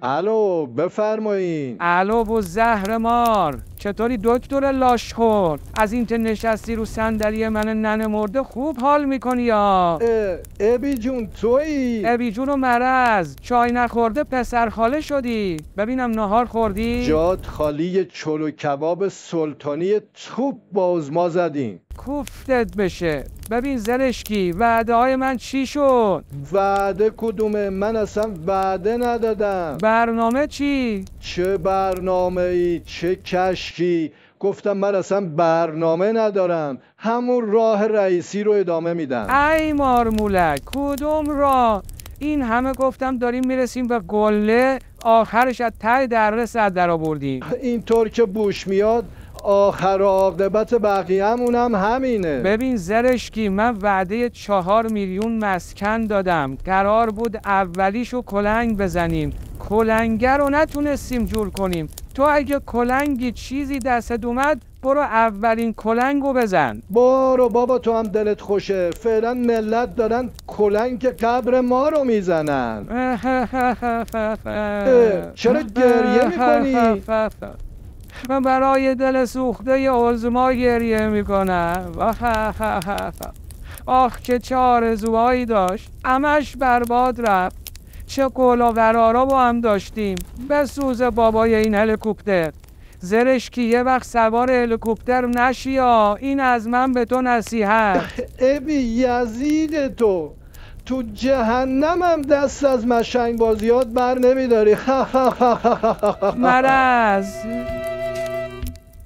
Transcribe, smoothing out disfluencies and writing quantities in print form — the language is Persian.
الو بفرمایین. الو و زهر مار، چطوری دکتر لاشخور؟ از این که نشستی رو صندلی من ننه مرده خوب حال میکنی یا؟ ابی جون تویی؟ ابی جون و مرز، چای نخورده پسر خاله شدی. ببینم نهار خوردی؟ جات خالی چلو کباب سلطانی توپ باز ما زدیم. کوفتت بشه. ببین زرشکی، وعده های من چی شد؟ وعده کدومه؟ من اصلا وعده ندادم. برنامه چی؟ چه برنامه ای؟ چه کشکی؟ گفتم من اصلا برنامه ندارم، همون راه رئیسی رو ادامه میدم. ای مارمولک، کدوم راه؟ این همه گفتم داریم میرسیم به قله، آخرش از ته دره سر در آوردیم. اینطور که بوش میاد آخر عاقبت بقیه‌مون هم همینه. ببین زرشکی، من وعده 4 میلیون مسکن دادم، قرار بود اولیشو کلنگ بزنیم، کلنگر رو نتونستیم جور کنیم. تو اگه کلنگی چیزی دستت اومد برو اولین کلنگو بزن. برو بابا، تو هم دلت خوشه. فعلا ملت دارن کلنگ قبر ما رو میزنن. چرا گریه میکنی؟ من برای دل سوخته عظما گریه میکنم. آخ که چه آرزوهایی داشت، همش برباد رفت. چه قول و قرارا با هم داشتیم. بسوز بابای این هلیکوپتر. زرشکی یه وقت سوار هلیکوپتر نشی ها، این از من به تو نصیحت. ابی یزید تو جهنمم دست از مشنگ بازیات بر نمیداری. مرز